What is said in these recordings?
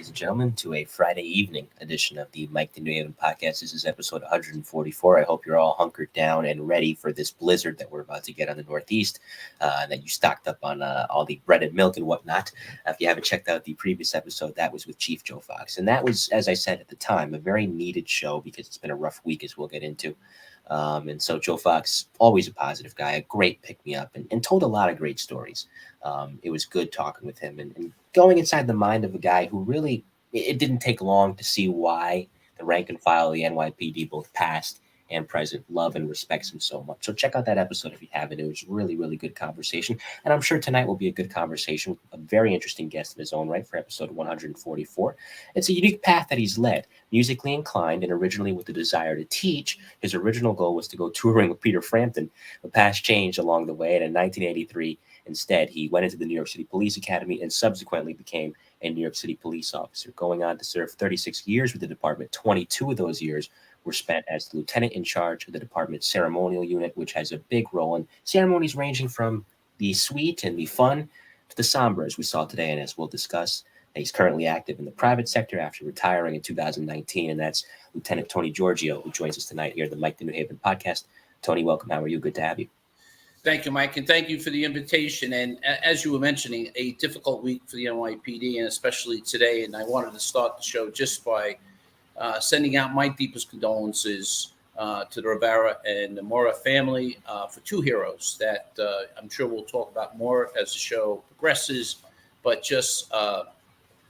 ladies and gentlemen, to a Friday evening edition of the Mike the New Haven podcast. This is episode 144. I hope you're all hunkered down and ready for this blizzard that we're about to get on the Northeast, that you stocked up on all the bread and milk and whatnot. If you haven't checked out the previous episode, that was with Chief Joe Fox. And that was, as I said at the time, a very needed show because it's been a rough week, as we'll get into. And so Joe Fox, always a positive guy, a great pick-me-up, and told a lot of great stories. It was good talking with him and going inside the mind of a guy who really, it didn't take long to see why the rank and file of the NYPD, both past and present, love and respects him so much. So check out that episode if you haven't. It was really, really good conversation. And I'm sure tonight will be a good conversation with a very interesting guest in his own right for episode 144. It's a unique path that he's led, musically inclined and originally with the desire to teach. His original goal was to go touring with Peter Frampton. The past changed along the way, and in 1983, instead, he went into the New York City Police Academy and subsequently became a New York City police officer, going on to serve 36 years with the department. 22 of those years were spent as the lieutenant in charge of the department's ceremonial unit, which has a big role in ceremonies ranging from the sweet and the fun to the somber, as we saw today. And as we'll discuss, he's currently active in the private sector after retiring in 2019. And that's Lieutenant Tony Giorgio, who joins us tonight here at the Mike the New Haven podcast. Tony, welcome. How are you? Good to have you. Thank you, Mike, and thank you for the invitation. And as you were mentioning, a difficult week for the NYPD, and especially today. And I wanted to start the show just by sending out my deepest condolences to the Rivera and the Mora family for two heroes that I'm sure we'll talk about more as the show progresses, but just a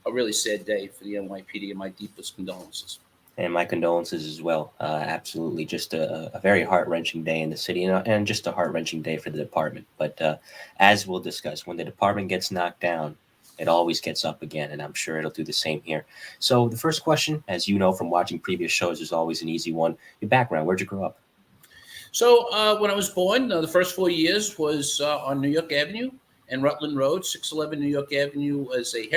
really sad day for the NYPD, and my deepest condolences. And my condolences as well. Absolutely. Just a very heart-wrenching day in the city and just a heart-wrenching day for the department. But as we'll discuss, when the department gets knocked down, it always gets up again, and I'm sure it'll do the same here. So the first question, as you know from watching previous shows, is always an easy one. Your background, where'd you grow up? So when I was born, the first 4 years was on New York Avenue and Rutland Road. 611 New York Avenue was a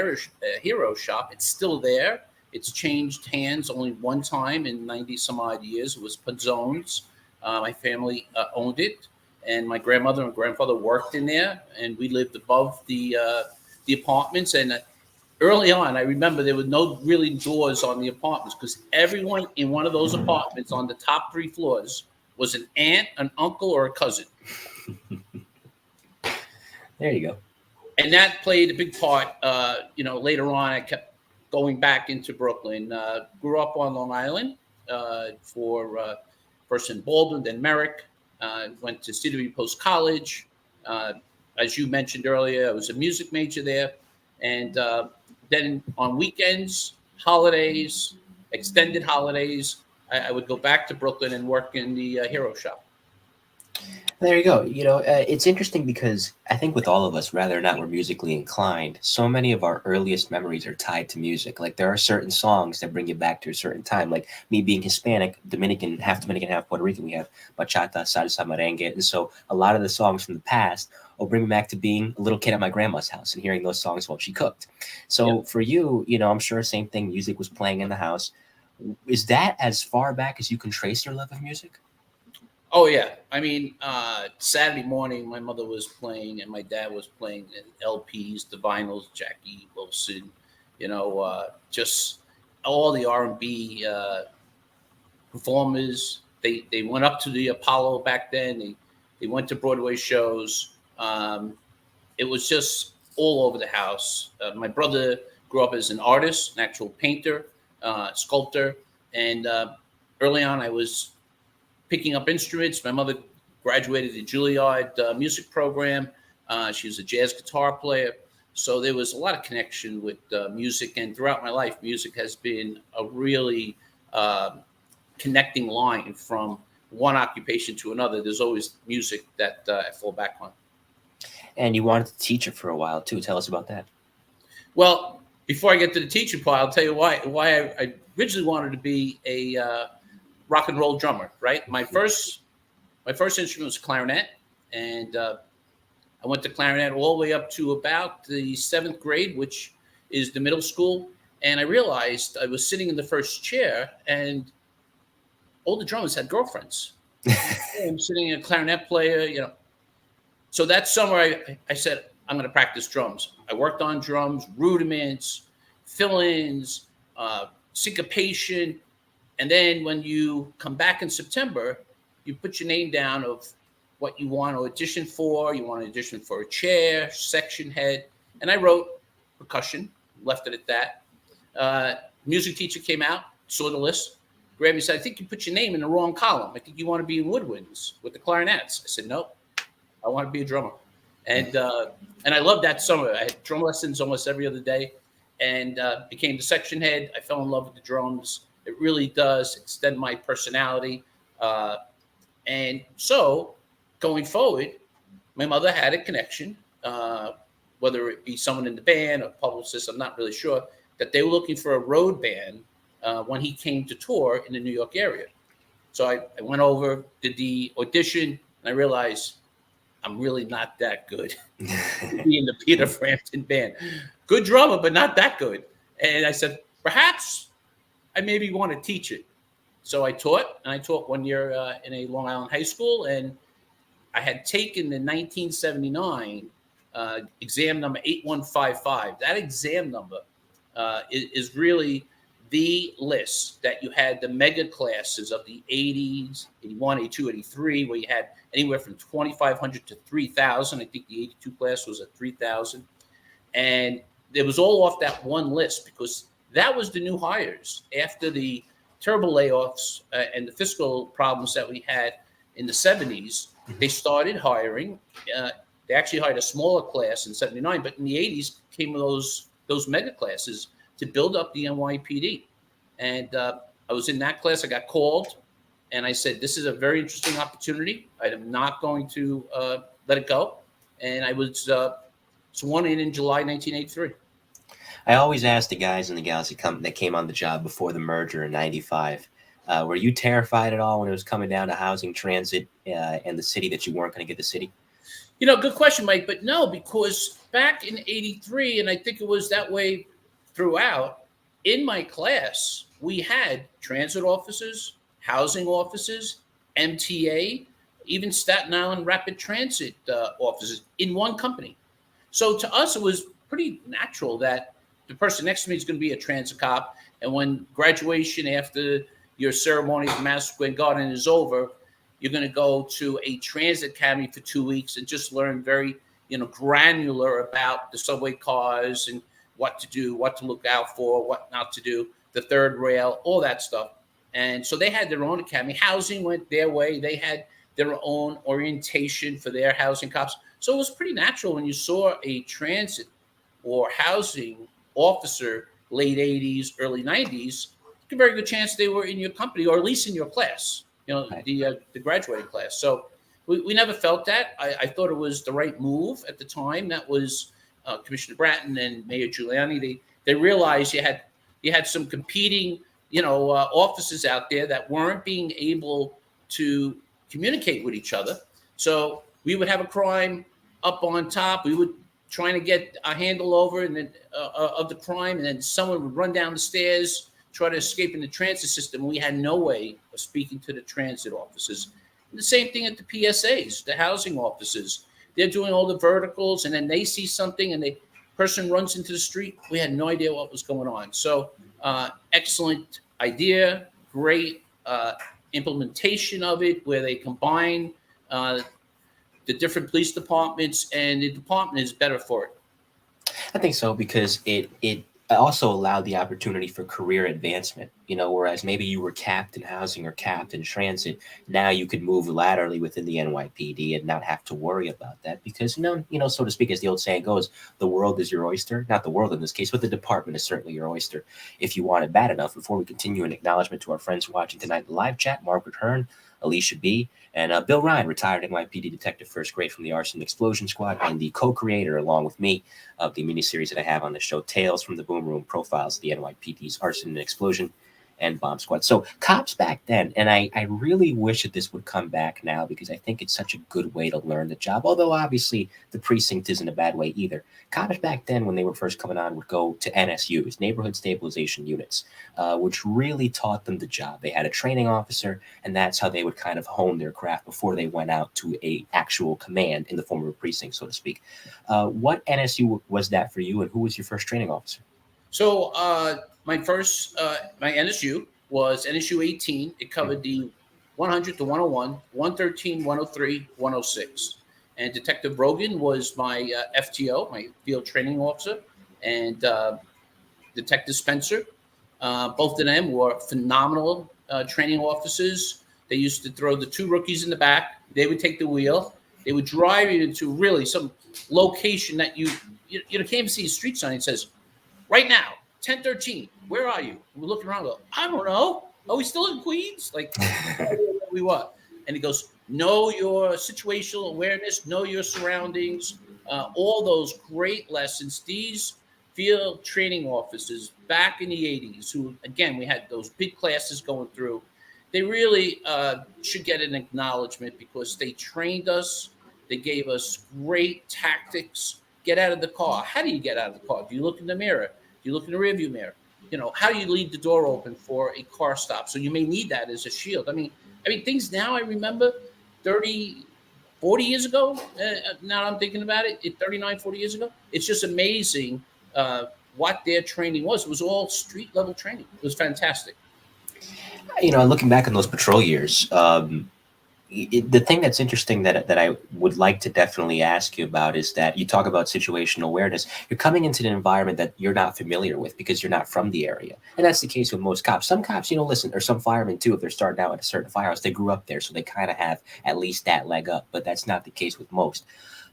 hero shop. It's still there. It's changed hands only one time in 90 some odd years. It was Pazzone's. My family owned it, and my grandmother and grandfather worked in there, and we lived above the apartments. And early on, I remember there were no really doors on the apartments because everyone in one of those apartments on the top 3 floors was an aunt, an uncle, or a cousin. There you go. And that played a big part. Later on, I kept going back into Brooklyn. Grew up on Long Island for first in Baldwin, then Merrick. Went to Cedarview Post College. As you mentioned earlier, I was a music major there. And then on weekends, holidays, extended holidays, I would go back to Brooklyn and work in the hero shop. There you go. It's interesting because I think with all of us, whether or not we're musically inclined, so many of our earliest memories are tied to music. Like there are certain songs that bring you back to a certain time. Like me being Hispanic, Dominican, half Puerto Rican, we have bachata, salsa, merengue. And so a lot of the songs from the past will bring me back to being a little kid at my grandma's house and hearing those songs while she cooked. So for you, I'm sure same thing, music was playing in the house. Is that as far back as you can trace your love of music? Oh, yeah. I mean, Saturday morning, my mother was playing and my dad was playing LPs, the vinyls, Jackie Wilson, just all the R&B performers. They went up to the Apollo back then. They went to Broadway shows. It was just all over the house. My brother grew up as an artist, an actual painter, sculptor. And early on, I was picking up instruments. My mother graduated the Juilliard music program. She was a jazz guitar player. So there was a lot of connection with music. And throughout my life, music has been a really connecting line from one occupation to another. There's always music that I fall back on. And you wanted to teach it for a while, too. Tell us about that. Well, before I get to the teaching part, I'll tell you why I originally wanted to be a rock and roll drummer, right? My first instrument was clarinet, and I went to clarinet all the way up to about the 7th grade, which is the middle school. And I realized I was sitting in the first chair, and all the drummers had girlfriends. I'm sitting in a clarinet player, So that summer, I said, I'm going to practice drums. I worked on drums, rudiments, fill-ins, syncopation. And then when you come back in September, you put your name down of what you want to audition for. You want to audition for a chair, section head. And I wrote percussion, left it at that. Music teacher came out, saw the list, grabbed me and said, I think you put your name in the wrong column. I think you want to be in woodwinds with the clarinets. I said, no, I want to be a drummer. And I loved that summer. I had drum lessons almost every other day and became the section head. I fell in love with the drums. It really does extend my personality. And so going forward, my mother had a connection, whether it be someone in the band or publicist, I'm not really sure, that they were looking for a road band when he came to tour in the New York area. So I went over, did the audition, and I realized I'm really not that good to be in the Peter Frampton band. Good drummer, but not that good. And I said, perhaps I maybe want to teach it. So I taught, and I taught 1 year in a Long Island high school, and I had taken the 1979 exam number 8155. That exam number is really the list that you had the mega classes of the 80s, 81, 82, 83, where you had anywhere from 2,500 to 3,000. I think the 82 class was at 3,000. And it was all off that one list because that was the new hires. After the terrible layoffs and the fiscal problems that we had in the 70s, they started hiring. They actually hired a smaller class in 79, but in the 80s came those mega classes to build up the NYPD. And I was in that class. I got called, and I said, this is a very interesting opportunity. I am not going to let it go. And I was sworn in July 1983. I always ask the guys in the gals that came on the job before the merger in '95, were you terrified at all when it was coming down to housing, transit, and the city that you weren't going to get the city? Good question, Mike. But no, because back in '83, and I think it was that way throughout, in my class, we had transit officers, housing officers, MTA, even Staten Island Rapid Transit officers in one company. So to us, it was pretty natural that the person next to me is going to be a transit cop. And when graduation after your ceremony at Madison Square Garden is over, you're going to go to a transit academy for 2 weeks and just learn very, granular about the subway cars and what to do, what to look out for, what not to do, the third rail, all that stuff. And so they had their own academy. Housing went their way. They had their own orientation for their housing cops. So it was pretty natural when you saw a transit or housing officer, late 80s, early 90s, a very good chance they were in your company or at least in your class, Right. the graduating class. So we never felt that. I thought it was the right move at the time. That was Commissioner Bratton and Mayor Giuliani. They realized you had some competing, offices out there that weren't being able to communicate with each other. So we would have a crime up on top. We would trying to get a handle over and then of the crime, and then someone would run down the stairs, try to escape in the transit system. We had no way of speaking to the transit officers. And the same thing at the PSAs, the housing officers. They're doing all the verticals, and then they see something, and the person runs into the street. We had no idea what was going on. So excellent idea, great implementation of it, where they combine the different police departments, and the department is better for it. I think so because it also allowed the opportunity for career advancement, whereas maybe you were capped in housing or capped in transit. Now you could move laterally within the NYPD and not have to worry about that because, so to speak, as the old saying goes, the world is your oyster. Not the world in this case, but the department is certainly your oyster if you want it bad enough. Before we continue, an acknowledgement to our friends watching tonight in the live chat, Margaret Hearn, Alicia B., and Bill Ryan, retired NYPD detective first grade from the Arson Explosion Squad, and the co-creator, along with me, of the miniseries that I have on the show, Tales from the Boom Room, profiles of the NYPD's Arson and Explosion and Bomb Squad. So cops back then, and I really wish that this would come back now because I think it's such a good way to learn the job, although obviously the precinct isn't a bad way either. Cops back then, when they were first coming on, would go to NSUs, Neighborhood Stabilization Units, which really taught them the job. They had a training officer, and that's how they would kind of hone their craft before they went out to a actual command in the form of a precinct, so to speak. What NSU was that for you, and who was your first training officer? So my first, my NSU was NSU 18. It covered the 100 to 101, 113, 103, 106. And Detective Rogan was my FTO, my field training officer, and Detective Spencer. Both of them were phenomenal training officers. They used to throw the two rookies in the back. They would take the wheel. They would drive you into really some location that you can't even see a street sign. It says, right now, 1013, where are you? We're looking around, go, I don't know. Are we still in Queens? Like, we what? And he goes, know your situational awareness, know your surroundings, all those great lessons. These field training officers back in the 80s, who, again, we had those big classes going through, they really should get an acknowledgement because they trained us. They gave us great tactics. Get out of the car. How do you get out of the car? Do you look in the mirror? Do you look in the rearview mirror? How do you leave the door open for a car stop? So you may need that as a shield. I mean, things now I remember 30, 40 years ago. Now I'm thinking about it, 39, 40 years ago. It's just amazing what their training was. It was all street level training. It was fantastic. Looking back on those patrol years, the thing that's interesting that I would like to definitely ask you about is that you talk about situational awareness. You're coming into an environment that you're not familiar with because you're not from the area. And that's the case with most cops. Some cops, listen, or some firemen too, if they're starting out at a certain firehouse, they grew up there. So they kind of have at least that leg up, but that's not the case with most.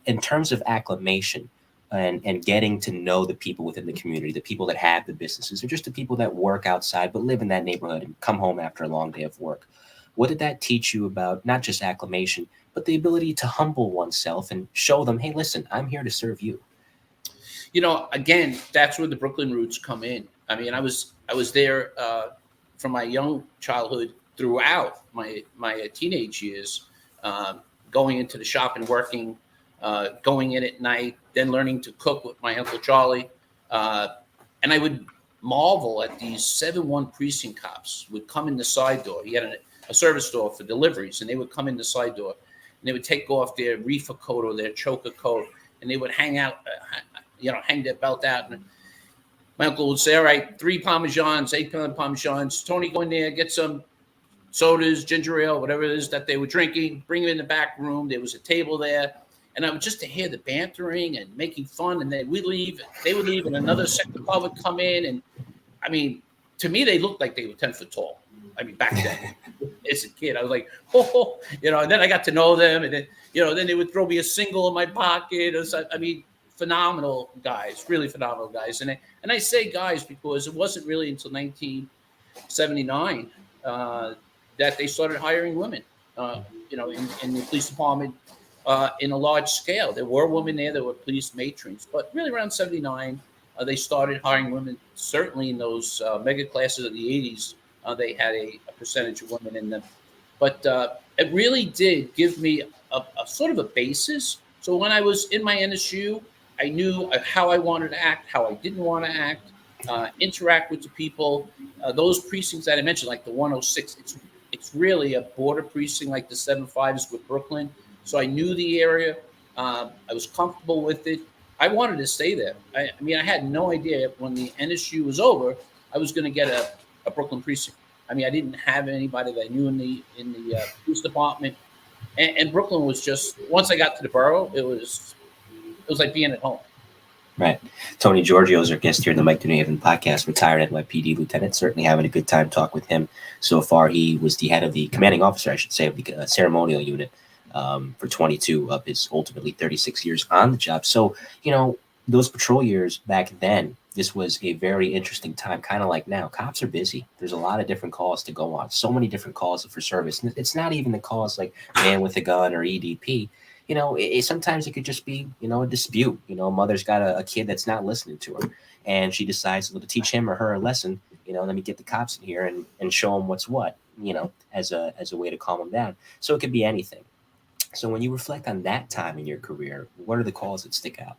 In terms of acclimation, and getting to know the people within the community, the people that have the businesses, or just the people that work outside but live in that neighborhood and come home after a long day of work. What did that teach you about not just acclimation, but the ability to humble oneself and show them, hey, listen, I'm here to serve you? Again, that's where the Brooklyn roots come in. I mean, I was there from my young childhood throughout my teenage years, going into the shop and working, going in at night, then learning to cook with my Uncle Charlie. And I would marvel at these 7-1 precinct cops would come in the side door. He had a service door for deliveries, and they would come in the side door, and they would take off their reefer coat or their choker coat, and they would hang their belt out. And my uncle would say, all right, 3 Parmesans, 8-pound Parmesans. Tony, go in there, get some sodas, ginger ale, whatever it is that they were drinking, bring them in the back room. There was a table there. And I would just to hear the bantering and making fun. And then we'd leave. They would leave, and another sector car would come in. And I mean, to me, they looked like they were 10 foot tall. I mean, back then, as a kid, I was like, oh, and then I got to know them. And then, then they would throw me a single in my pocket. I mean, phenomenal guys, really phenomenal guys. And I say guys because it wasn't really until 1979 that they started hiring women, in the police department. In a large scale. There were women there that were police matrons, but really around 79, they started hiring women. Certainly in those mega classes of the 80s, they had a percentage of women in them. But it really did give me a sort of a basis. So when I was in my NSU, I knew how I wanted to act, how I didn't want to act, interact with the people. Those precincts that I mentioned, like the 106, it's really a border precinct like the 75 is with Brooklyn. So I knew the area. I was comfortable with it. I wanted to stay there. I mean, I had no idea when the NSU was over, I was going to get a Brooklyn precinct. I mean, I didn't have anybody that I knew in the police department. And Brooklyn was just, once I got to the borough, it was like being at home. Right. Tony Giorgio is our guest here in the Mike to New Haven podcast, retired NYPD Lieutenant. Certainly having a good time talking with him so far. He was the head of the commanding officer, I should say, of the Ceremonial Unit. For 22 of his ultimately 36 years on the job. So, those patrol years back then, this was a very interesting time, kind of like now. Cops are busy. There's a lot of different calls to go on, so many different calls for service. And it's not even the calls like man with a gun or EDP. Sometimes it could just be, a dispute. Mother's got a kid that's not listening to her, and she decides to teach him or her a lesson. Let me get the cops in here and show them what's what, as a way to calm them down. So it could be anything. So when you reflect on that time in your career, what are the calls that stick out?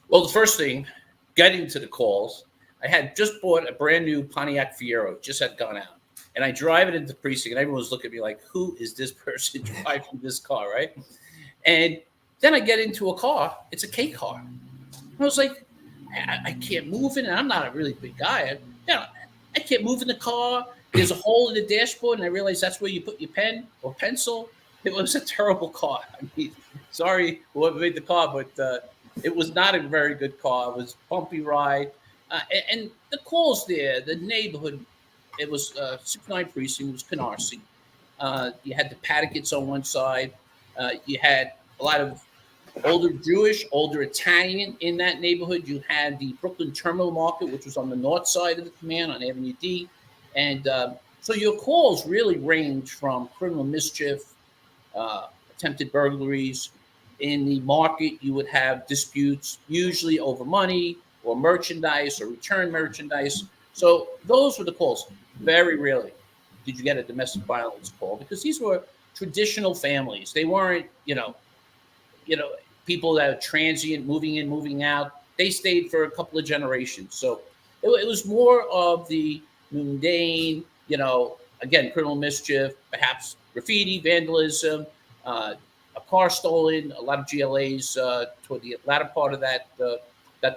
Well, the first thing, getting to the calls, I had just bought a brand new Pontiac Fiero, just had gone out. And I drive it into the precinct, and everyone's looking at me like, who is this person driving this car, right? And then I get into a car. It's a K car. I was like, I can't move it, and I'm not a really big guy. I can't move in the car. There's a hole in the dashboard, and I realized that's where you put your pen or pencil. It was a terrible car. I mean, sorry whoever made the car, but it was not a very good car. It was a bumpy ride. And the calls there, the neighborhood, it was 69 precinct, it was Canarsie. You had the Patikins on one side. You had a lot of older Jewish, older Italian in that neighborhood. You had the Brooklyn Terminal Market, which was on the north side of the command on Avenue D. And so your calls really range from criminal mischief, attempted burglaries. In the market, you would have disputes, usually over money or merchandise or return merchandise. So those were the calls. Very rarely did you get a domestic violence call because these were traditional families. They weren't, people that are transient, moving in, moving out. They stayed for a couple of generations. So it was more of the mundane, again, criminal mischief, perhaps graffiti, vandalism, a car stolen, a lot of GLAs toward the latter part of that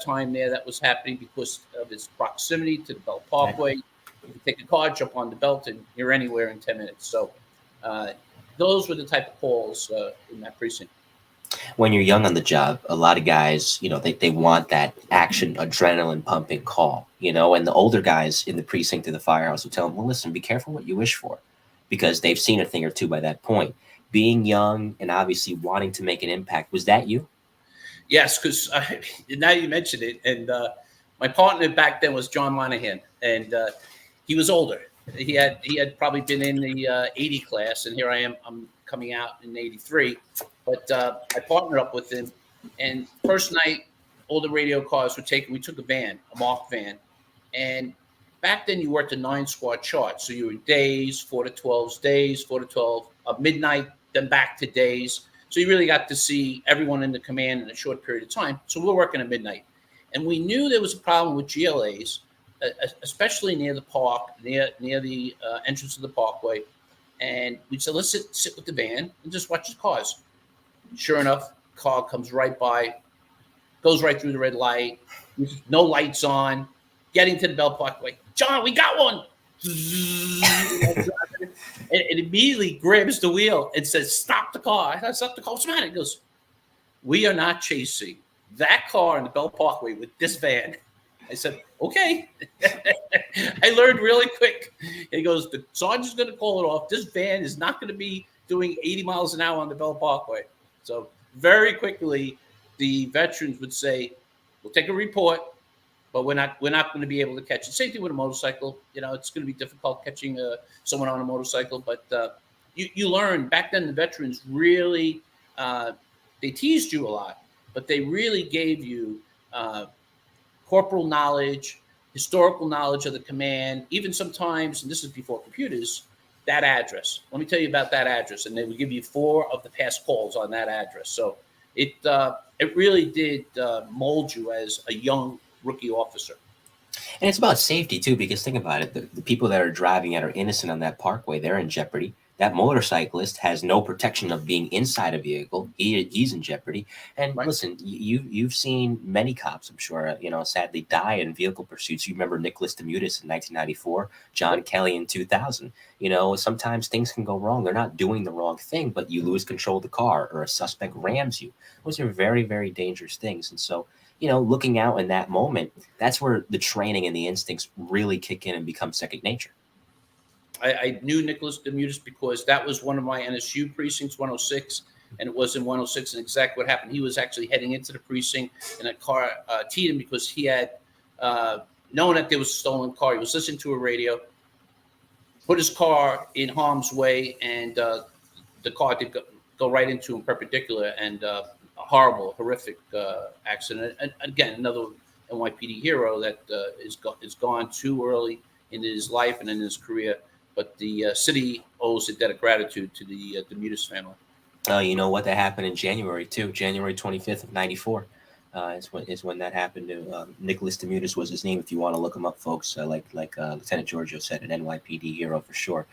time there that was happening because of its proximity to the Belt Parkway. You can take a car, jump on the belt, and you're anywhere in 10 minutes. So those were the type of calls in that precinct. When you're young on the job, a lot of guys, they want that action, adrenaline pumping call, and the older guys in the precinct of the firehouse will tell them, well, listen, be careful what you wish for, because they've seen a thing or two by that point. Being young and obviously wanting to make an impact, was that you? Yes, because now you mentioned it, and my partner back then was John Monahan, and he was older. He had probably been in the 80 class, and here I am. I'm coming out in 83. But I partnered up with him, and first night, all the radio cars were taken. We took a marked van, and back then you worked a 9-squad chart, so you were days, 4 to 12 days, 4 to 12, midnight, then back to days. So you really got to see everyone in the command in a short period of time. So we're working at midnight, and we knew there was a problem with GLAs, especially near the park, near the entrance of the parkway. And we said, let's sit with the van and just watch the cars. Sure enough, car comes right by, goes right through the red light, no lights on, getting to the Belt Parkway. John, we got one. It immediately grabs the wheel and says, stop the car. I said, stop the car. What's the matter? It goes, we are not chasing that car in the Belt Parkway with this van. I said, okay. I learned really quick. He goes, the sergeant's going to call it off. This van is not going to be doing 80 miles an hour on the Belt Parkway. So very quickly, the veterans would say, we'll take a report, but we're not going to be able to catch it. Same thing with a motorcycle. It's going to be difficult catching someone on a motorcycle. But you learn back then, the veterans really, they teased you a lot, but they really gave you corporal knowledge, historical knowledge of the command, even sometimes, and this is before computers, that address. Let me tell you about that address. And they would give you 4 of the past calls on that address. So it really did mold you as a young rookie officer. And it's about safety too, because think about it. The people that are driving that are innocent on that parkway, they're in jeopardy. That motorcyclist has no protection of being inside a vehicle. He's in jeopardy. And right. Listen, you've seen many cops, I'm sure, sadly die in vehicle pursuits. You remember Nicholas Demutis in 1994, John Kelly in 2000. Sometimes things can go wrong. They're not doing the wrong thing, but you lose control of the car or a suspect rams you. Those are very, very dangerous things. And so, looking out in that moment, that's where the training and the instincts really kick in and become second nature. I knew Nicholas Demutis because that was one of my NSU precincts, 106, and it was in 106. And exactly what happened, he was actually heading into the precinct, and a car teed him because he had known that there was a stolen car. He was listening to a radio, put his car in harm's way, and the car did go right into him perpendicular, and a horrible, horrific accident. And again, another NYPD hero that is gone too early in his life and in his career. But the city owes a debt of gratitude to the Demutis family. You know what? That happened in January, too. January 25th of 94 is when that happened. Nicholas Demutis was his name, if you want to look him up, folks. Like Lieutenant Giorgio said, an NYPD hero for sure.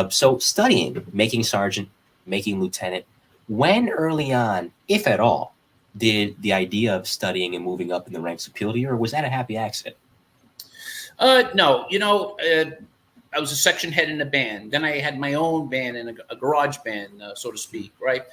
So studying, making sergeant, making lieutenant, when early on, if at all, Did the idea of studying and moving up in the ranks appeal to you, or was that a happy accident? No, I was a section head in a band. Then I had my own band and a garage band, so to speak, right?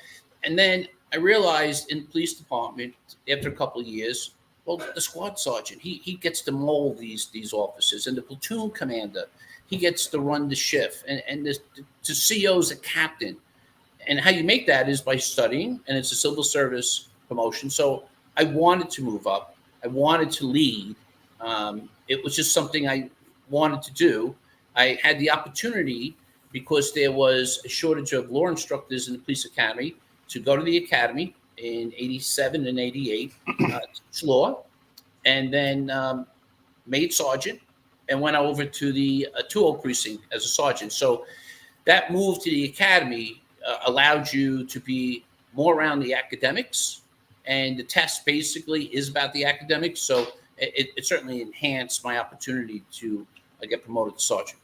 And then I realized in the police department after a couple of years, well, the squad sergeant, he gets to mold these officers, and the platoon commander, he gets to run the shift, and the CO's a captain. And how you make that is by studying, and it's a civil service promotion. So I wanted to move up. I wanted to lead. It was just something I wanted to do. I had the opportunity because there was a shortage of law instructors in the police academy to go to the academy in 87 and 88, teach law, and then made sergeant and went over to the 20 precinct as a sergeant. So that move to the academy allowed you to be more around the academics, and the test basically is about the academics. So it certainly enhanced my opportunity to get promoted to sergeant.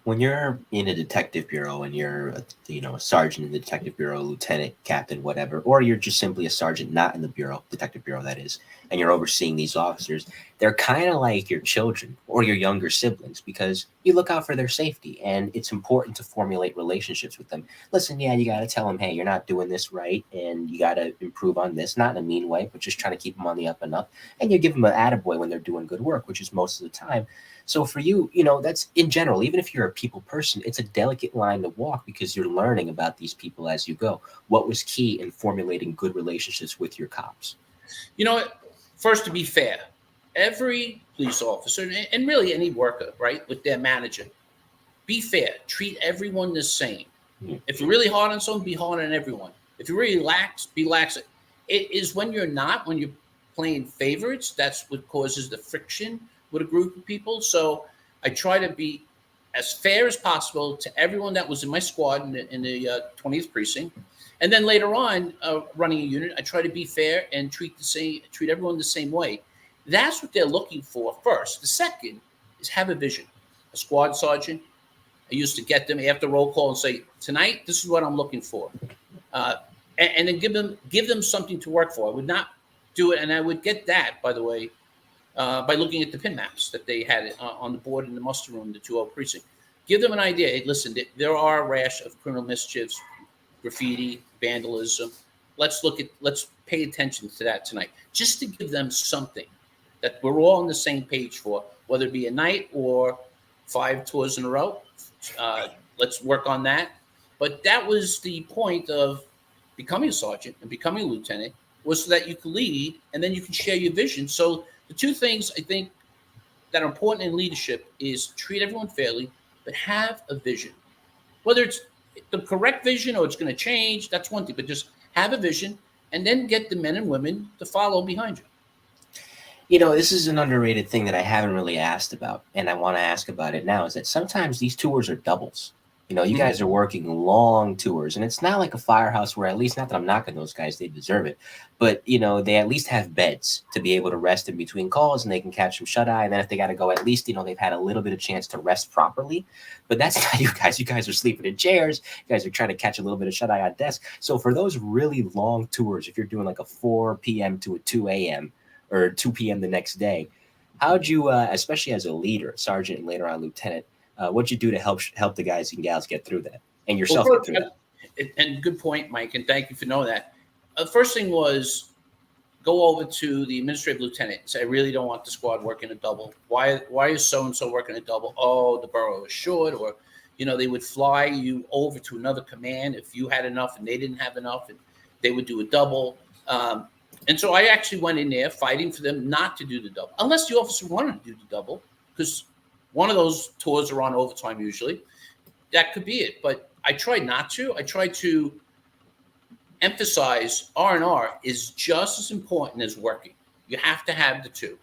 When you're in a detective bureau and you're a sergeant in the detective bureau, lieutenant, captain, whatever, or you're just simply a sergeant not in the bureau, detective bureau that is, and you're overseeing these officers, they're kind of like your children or your younger siblings because you look out for their safety, and it's important to formulate relationships with them. Listen, yeah, you got to tell them, hey, you're not doing this right and you got to improve on this, not in a mean way, but just trying to keep them on the up and up. And you give them an attaboy when they're doing good work, which is most of the time. So for you, that's in general, even if you're a people person, it's a delicate line to walk because you're learning about these people as you go. What was key in formulating good relationships with your cops? First, to be fair, every police officer and really any worker, right, with their manager, be fair. Treat everyone the same. If you're really hard on someone, be hard on everyone. If you're really lax, be lax. It is when you're playing favorites, that's what causes the friction with a group of people. So I try to be as fair as possible to everyone that was in my squad in the 20th precinct. And then later on, running a unit, I try to be fair and treat everyone the same way. That's what they're looking for first. The second is have a vision. A squad sergeant, I used to get them after roll call and say, tonight, this is what I'm looking for. And then give them something to work for. I would not do it. And I would get that, by the way, by looking at the pin maps that they had on the board in the muster room, the 20 precinct. Give them an idea. Hey, listen, there are a rash of criminal mischiefs, graffiti, vandalism. Let's pay attention to that tonight, just to give them something that we're all on the same page for, whether it be a night or 5 tours in a row. Let's work on that. But that was the point of becoming a sergeant and becoming a lieutenant, was so that you can lead and then you can share your vision. So the two things I think that are important in leadership is treat everyone fairly, but have a vision. Whether it's the correct vision or it's going to change, that's one thing, but just have a vision and then get the men and women to follow behind you. This is an underrated thing that I haven't really asked about, and I want to ask about it now, is that sometimes these tours are doubles. You guys are working long tours, and it's not like a firehouse where, at least, not that I'm knocking those guys, they deserve it, but, they at least have beds to be able to rest in between calls, and they can catch some shut-eye, and then if they got to go, at least, they've had a little bit of chance to rest properly. But that's not you guys. You guys are sleeping in chairs. You guys are trying to catch a little bit of shut-eye on desk. So for those really long tours, if you're doing like a 4 p.m. to a 2 a.m., or 2 p.m. the next day, how'd you, especially as a leader, sergeant, and later on lieutenant, what'd you do to help the guys and gals get through that, and yourself get through that? And good point, Mike, and thank you for knowing that. The first thing was go over to the administrative lieutenant and say, I really don't want the squad working a double. Why is so-and-so working a double? Oh, the borough is short, or, they would fly you over to another command if you had enough and they didn't have enough, and they would do a double. And so I actually went in there fighting for them not to do the double, unless the officer wanted to do the double, because one of those tours are on overtime usually. That could be it. But I tried not to. I tried to emphasize R&R is just as important as working. You have to have the two.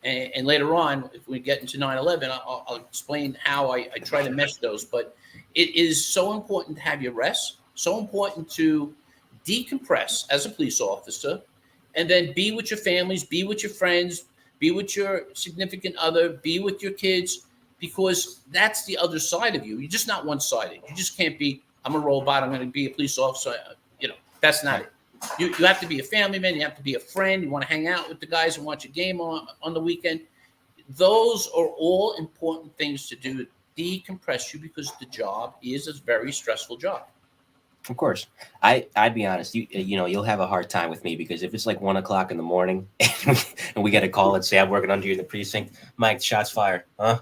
And later on, if we get into 9/11, I'll explain how I try to mesh those. But it is so important to have your rest, so important to decompress as a police officer, and then be with your families, be with your friends, be with your significant other, be with your kids, because that's the other side of you. You're just not one-sided. You just can't be, I'm a robot, I'm going to be a police officer. That's not it. You have to be a family man. You have to be a friend. You want to hang out with the guys and watch a game on the weekend. Those are all important things to do to decompress you, because the job is a very stressful job. Of course, I'd be honest. You'll have a hard time with me, because if it's like 1 o'clock in the morning and we get a call and say I'm working under you in the precinct, Mike, shots fired, huh?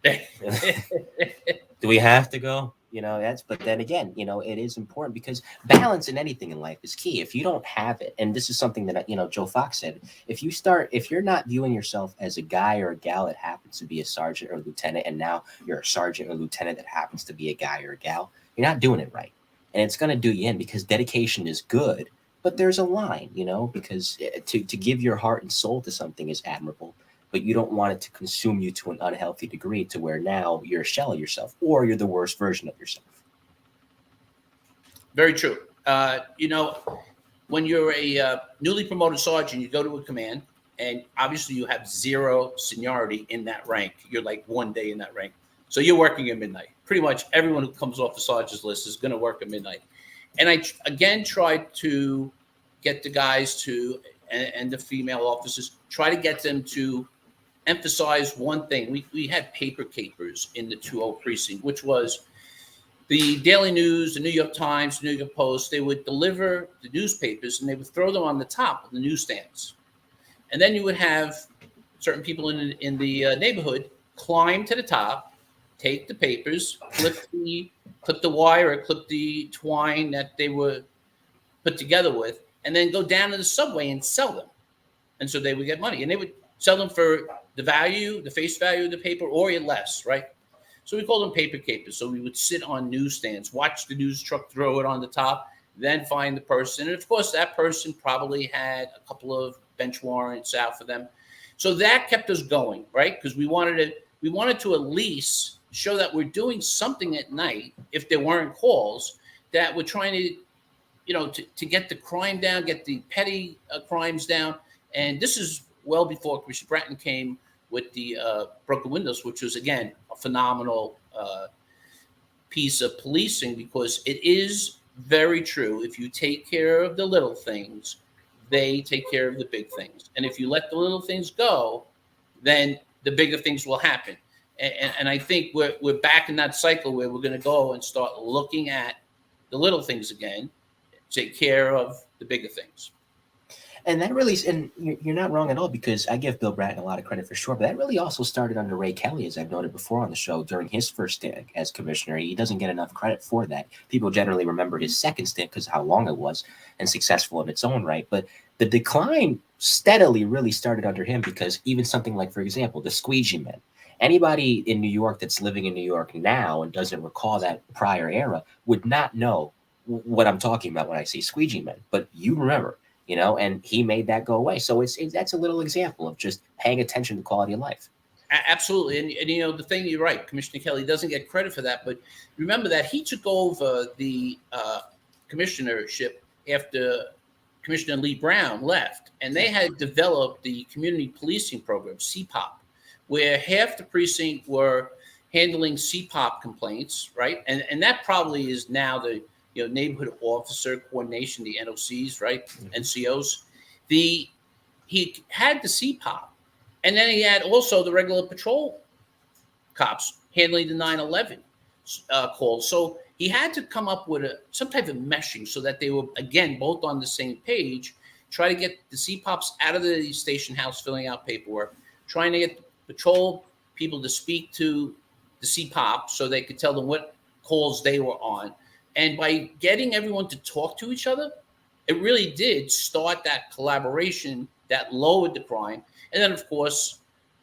Do we have to go? But then again, it is important, because balance in anything in life is key. If you don't have it, and this is something that, Joe Fox said, if you're not viewing yourself as a guy or a gal that happens to be a sergeant or lieutenant, and now you're a sergeant or lieutenant that happens to be a guy or a gal, you're not doing it right. And it's going to do you in, because dedication is good, but there's a line, because to give your heart and soul to something is admirable, but you don't want it to consume you to an unhealthy degree to where now you're a shell of yourself, or you're the worst version of yourself. Very true. When you're a newly promoted sergeant, you go to a command, and obviously you have zero seniority in that rank. You're like one day in that rank. So you're working at midnight. Pretty much everyone who comes off the sergeant's list is going to work at midnight. And I, again, tried to get the guys to, and the female officers, try to get them to emphasize one thing. We had paper capers in the 2-0 precinct, which was the Daily News, the New York Times, the New York Post. They would deliver the newspapers, and they would throw them on the top of the newsstands. And then you would have certain people in the neighborhood climb to the top, take the papers, clip the wire, or clip the twine that they were put together with, and then go down to the subway and sell them. And so they would get money, and they would sell them for the face value of the paper, or less, right? So we called them paper capers. So we would sit on newsstands, watch the news truck throw it on the top, then find the person. And of course, that person probably had a couple of bench warrants out for them. So that kept us going, right? Because we wanted to at least show that we're doing something at night, if there weren't calls, that we're trying to, to get the crime down, get the petty crimes down. And this is well before Commissioner Bratton came with the broken windows, which was, again, a phenomenal piece of policing, because it is very true. If you take care of the little things, they take care of the big things. And if you let the little things go, then the bigger things will happen. And I think we're back in that cycle where we're going to go and start looking at the little things again, take care of the bigger things. And that really, and you're not wrong at all, because I give Bill Bratton a lot of credit for sure, but that really also started under Ray Kelly, as I've noted before on the show, during his first stint as commissioner. He doesn't get enough credit for that. People generally remember his second stint because of how long it was and successful in its own right. But the decline steadily really started under him, because even something like, for example, the squeegee men. Anybody in New York that's living in New York now and doesn't recall that prior era would not know what I'm talking about when I say squeegee men, but you remember. And he made that go away. So that's a little example of just paying attention to quality of life. Absolutely. And the thing, you're right, Commissioner Kelly doesn't get credit for that. But remember that he took over the commissionership after Commissioner Lee Brown left. And they had developed the community policing program, CPOP, where half the precinct were handling CPOP complaints, right? And that probably is now the neighborhood officer coordination, the NOCs, right? Mm-hmm. NCOs. He had the CPOP, and then he had also the regular patrol cops handling the 911 calls. So he had to come up with some type of meshing so that they were, again, both on the same page, try to get the CPOPs out of the station house filling out paperwork, trying to get the patrol people to speak to the CPOP so they could tell them what calls they were on. And by getting everyone to talk to each other, it really did start that collaboration that lowered the crime. And then, of course,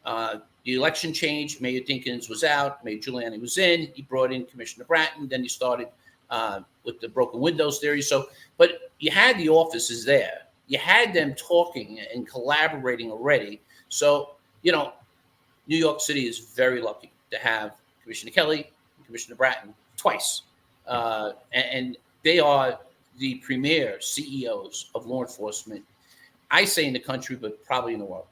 the election changed. Mayor Dinkins was out. Mayor Giuliani was in. He brought in Commissioner Bratton. Then he started with the broken windows theory. But you had the officers there. You had them talking and collaborating already. So, New York City is very lucky to have Commissioner Kelly and Commissioner Bratton twice. And they are the premier CEOs of law enforcement, I say in the country, but probably in the world.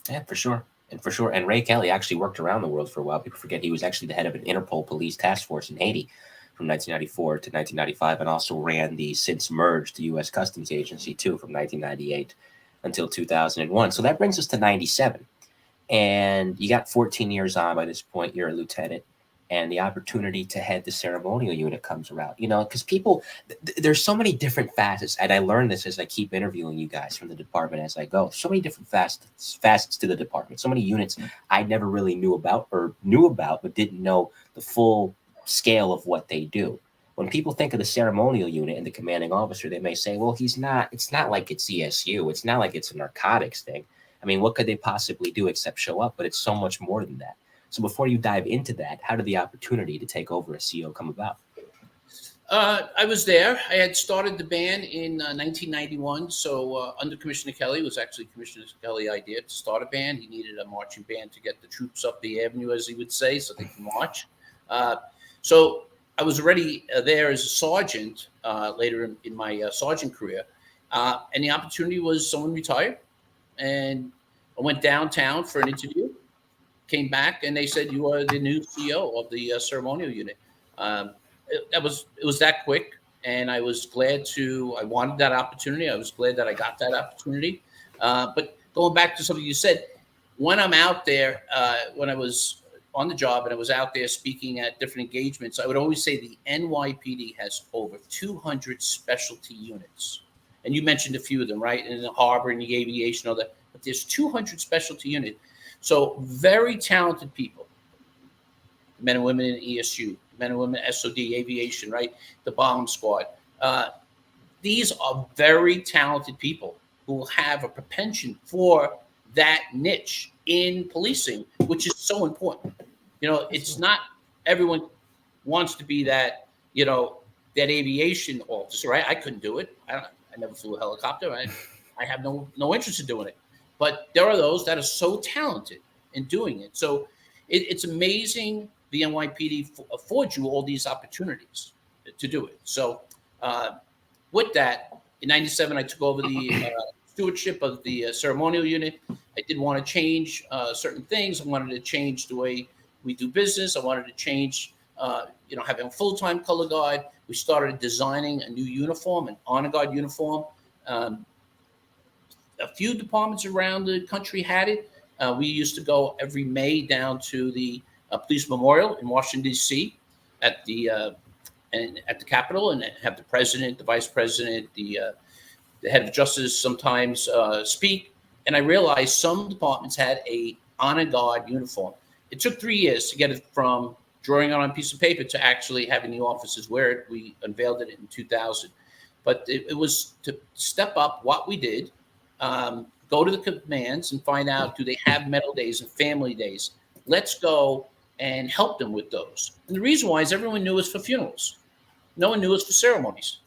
Yeah, for sure. And Ray Kelly actually worked around the world for a while. People forget he was actually the head of an Interpol police task force in Haiti from 1994 to 1995, and also ran the since merged U.S. Customs Agency too from 1998 until 2001. So that brings us to 97. And you got 14 years on by this point. You're a lieutenant, and the opportunity to head the ceremonial unit comes around. You know, because people, there's so many different facets, and I learned this as I keep interviewing you guys from the department as I go. So many different facets to the department. So many units I never really knew about, but didn't know the full scale of what they do. When people think of the ceremonial unit and the commanding officer, they may say, well, he's not, it's not like it's ESU. It's not like it's a narcotics thing. I mean, what could they possibly do except show up? But it's so much more than that. So before you dive into that, how did the opportunity to take over a CO come about? I was there. I had started the band in 1991. So under Commissioner Kelly, it was actually Commissioner Kelly's idea to start a band. He needed a marching band to get the troops up the avenue, as he would say, so they can march. So I was already there as a sergeant later in my sergeant career. And the opportunity was someone retired. And I went downtown for an interview, came back, and they said, you are the new CEO of the ceremonial unit. It was that quick, and I was glad I wanted that opportunity. I was glad that I got that opportunity. But going back to something you said, when I'm out there, when I was on the job and I was out there speaking at different engagements, I would always say the NYPD has over 200 specialty units. And you mentioned a few of them, right? In the harbor and the aviation, all that. But there's 200 specialty units. So very talented people, men and women in ESU, men and women SOD, aviation, right? The bomb squad. These are very talented people who have a propension for that niche in policing, which is so important. You know, it's not everyone wants to be that, you know, that aviation officer, right? I couldn't do it. I never flew a helicopter. I have no interest in doing it. But there are those that are so talented in doing it. So it's amazing the NYPD affords you all these opportunities to do it. So with that, in 97, I took over the stewardship of the ceremonial unit. I did want to change certain things. I wanted to change the way we do business. I wanted to change, having a full-time color guard. We started designing a new uniform, an honor guard uniform. A few departments around the country had it. We used to go every May down to the police memorial in Washington, D.C. at the Capitol and have the president, the vice president, the head of justice sometimes speak. And I realized some departments had a honor guard uniform. It took 3 years to get it from drawing on a piece of paper to actually having the officers wear it. We unveiled it in 2000. But it was to step up what we did. Go to the commands and find out, do they have medal days and family days? Let's go and help them with those. And the reason why is everyone knew it was for funerals. No one knew it was for ceremonies.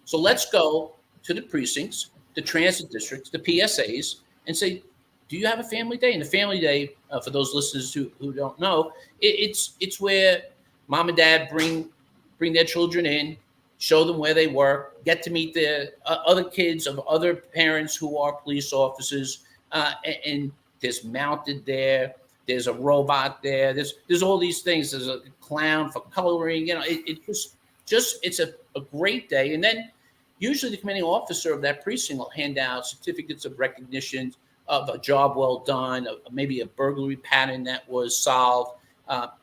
So let's go to the precincts, the transit districts, the PSAs, and say, do you have a family day? And the family day, for those listeners who don't know, it's where mom and dad bring their children in, show them where they work, get to meet the other kids of other parents who are police officers, and there's mounted there. There's a robot there. There's all these things. There's a clown for coloring. You know, it's a great day. And then usually the commanding officer of that precinct will hand out certificates of recognition of a job well done, maybe a burglary pattern that was solved.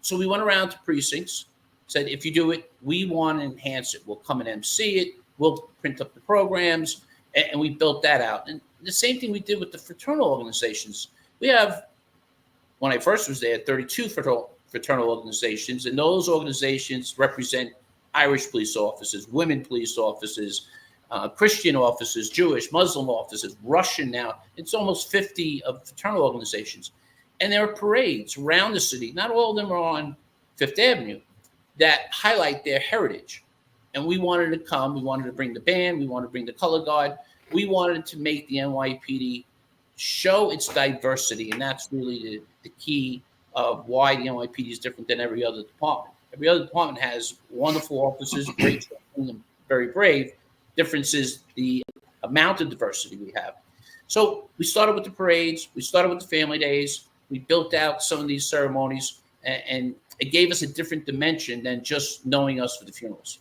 So we went around to precincts, said, if you do it, we want to enhance it. We'll come and MC it. We'll print up the programs, and we built that out. And the same thing we did with the fraternal organizations. We have, when I first was there, 32 fraternal organizations, and those organizations represent Irish police officers, women police officers, Christian officers, Jewish, Muslim officers, Russian now. It's almost 50 of fraternal organizations. And there are parades around the city. Not all of them are on Fifth Avenue that highlight their heritage. And we wanted to come. We wanted to bring the band. We wanted to bring the color guard. We wanted to make the NYPD show its diversity. And that's really the key of why the NYPD is different than every other department. Every other department has wonderful officers, great, very brave. Difference is the amount of diversity we have. So we started with the parades. We started with the family days. We built out some of these ceremonies. and it gave us a different dimension than just knowing us for the funerals.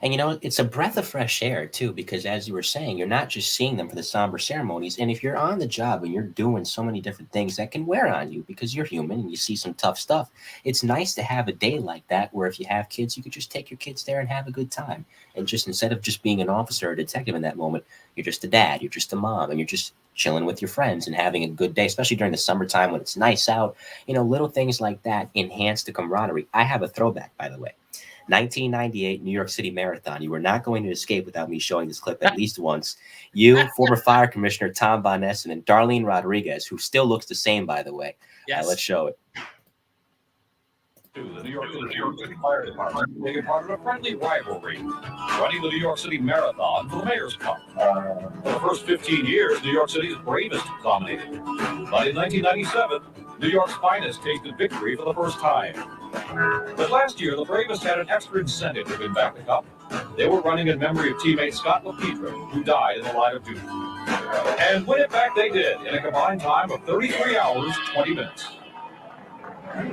And it's a breath of fresh air too, because as you were saying, you're not just seeing them for the somber ceremonies. And if you're on the job and you're doing so many different things that can wear on you because you're human and you see some tough stuff, it's nice to have a day like that where if you have kids, you could just take your kids there and have a good time. And just instead of just being an officer or a detective in that moment, you're just a dad, you're just a mom, and you're just chilling with your friends and having a good day, especially during the summertime when it's nice out. Little things like that enhance the camaraderie. I have a throwback, by the way. 1998 New York City Marathon. You were not going to escape without me showing this clip at least once. You, former Fire Commissioner Tom Von Essen, and Darlene Rodriguez, who still looks the same, by the way. Yes. Let's show it. The New York City Fire Department taking part in a friendly rivalry, running the New York City Marathon for the Mayor's Cup. For the first 15 years, New York City's bravest dominated. But in 1997, New York's finest tasted victory for the first time. But last year, the bravest had an extra incentive to win back the cup. They were running in memory of teammate Scott LaPietra, who died in the line of duty. And win it back they did in a combined time of 33 hours, 20 minutes. Hi,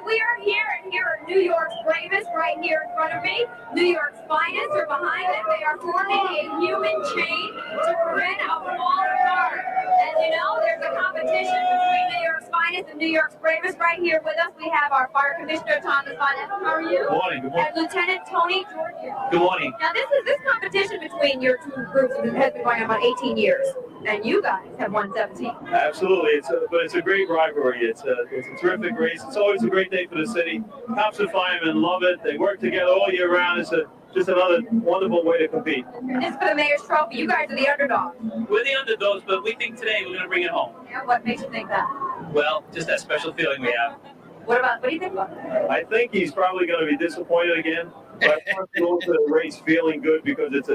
we are here, and here are New York's bravest right here in front of me. New York's finest are behind them. They are forming a human chain to prevent a false start. As you know, there's a competition between New York's finest and New York's bravest. Right here with us, we have our Fire Commissioner, Tony Giorgio. How are you? Good morning. Good morning. And Lieutenant Tony Giorgio. Good morning. Now, this competition between your two groups has been going on about 18 years, and you guys have won 17. Absolutely, it's a great rivalry. It's a terrific race. It's always a great day for the city. Cops and firemen love it. They work together all year round. It's just another wonderful way to compete. This is for the Mayor's Trophy. You guys are the underdogs. We're the underdogs, but we think today we're going to bring it home. Yeah, what makes you think that? Well, just that special feeling we have. What do you think about that? I think he's probably going to be disappointed again, but I want to go to the race feeling good because it's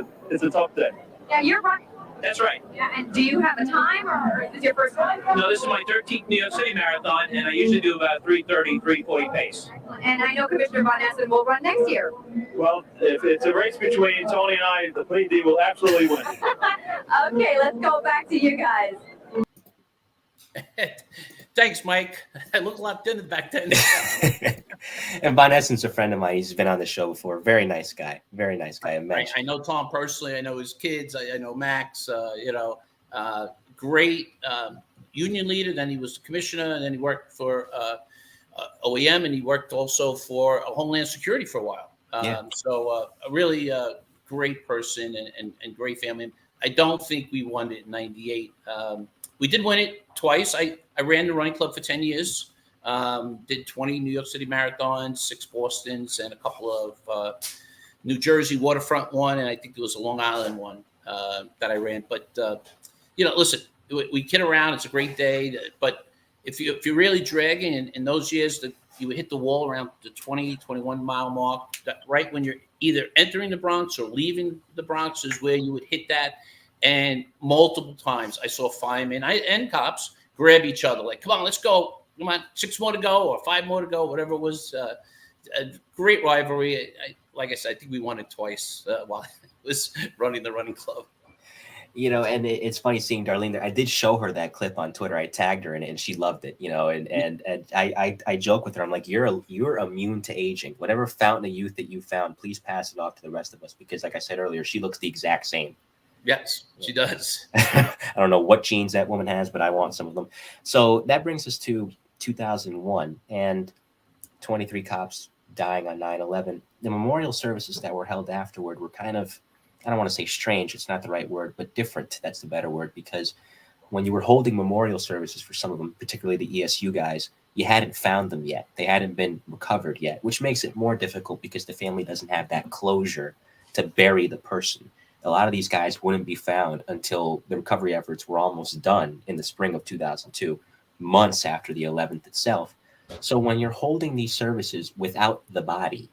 a tough day. Yeah, you're right. That's right. Yeah, and do you have a time, or is this your first time? No, this is my 13th New York City Marathon, and I usually do about 3:30, 3:40 pace. And I know Commissioner Von Essen will run next year. Well, if it's a race between Tony and I, the PD will absolutely win. Okay, let's go back to you guys. Thanks, Mike. I looked a lot thinner back then. And Von Essen's a friend of mine. He's been on the show before. Very nice guy. Very nice guy. I know Tom personally. I know his kids. I know Max. Great union leader. Then he was commissioner, and then he worked for OEM, and he worked also for Homeland Security for a while. So a really great person and great family. I don't think we won it in '98. We did win it twice. I ran the running club for 10 years. Did 20 New York City marathons, 6 Bostons, and a couple of New Jersey waterfront one, and I think there was a Long Island one that I ran. But listen, we kid around. It's a great day, but if you're really dragging in those years, that you would hit the wall around the 20, 21 mile mark. Right when you're either entering the Bronx or leaving the Bronx is where you would hit that. And multiple times I saw firemen and cops grab each other, like, come on, let's go. Come on, 6 more to go or 5 more to go, whatever it was. A great rivalry. Like I said, I think we won it twice while I was running the running club. And it's funny seeing Darlene there. I did show her that clip on Twitter. I tagged her in it, and she loved it. And I joke with her. I'm like, you're immune to aging. Whatever fountain of youth that you found, please pass it off to the rest of us, because, like I said earlier, she looks the exact same. Yes, she does. I don't know what genes that woman has, but I want some of them. So that brings us to 2001 and 23 cops dying on 9/11. The memorial services that were held afterward were kind of, I don't want to say strange, it's not the right word, but different. That's the better word, because when you were holding memorial services for some of them, particularly the ESU guys, you hadn't found them yet. They hadn't been recovered yet, which makes it more difficult because the family doesn't have that closure to bury the person. A lot of these guys wouldn't be found until the recovery efforts were almost done in the spring of 2002, months after the 11th itself. So when you're holding these services without the body,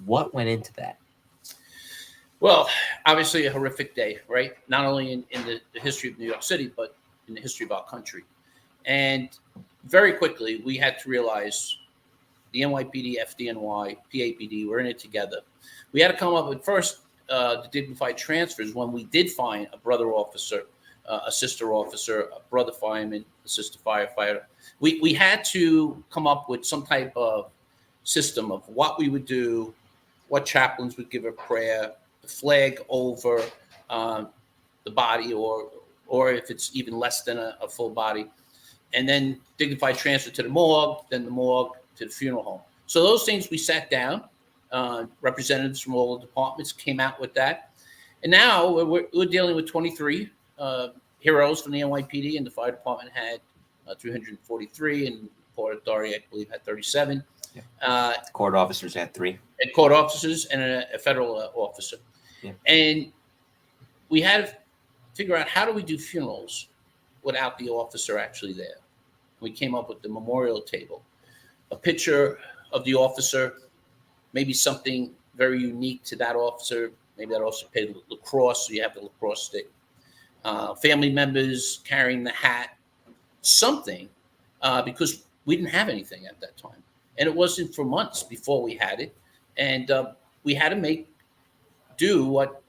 what went into that? Well, obviously a horrific day, right? Not only in the history of New York City, but in the history of our country. And very quickly, we had to realize the NYPD, FDNY, PAPD, we're in it together. We had to come up with first the dignified transfers when we did find a brother officer a sister officer, a brother fireman, a sister firefighter. We had to come up with some type of system of what we would do, what chaplains would give a prayer, the flag over the body, or if it's even less than a full body, and then dignified transfer to the morgue, then the morgue to the funeral home. So those things we sat down, representatives from all the departments came out with that. And now we're dealing with 23 heroes from the NYPD, and the fire department had 343, and Port Authority, I believe, had 37. Yeah. Court officers had 3. And court officers and a federal officer. Yeah. And we had to figure out, how do we do funerals without the officer actually there? We came up with the memorial table, a picture of the officer, maybe something very unique to that officer. Maybe that officer played lacrosse, so you have the lacrosse stick. Family members carrying the hat, something, because we didn't have anything at that time. And it wasn't for months before we had it. And we had to do what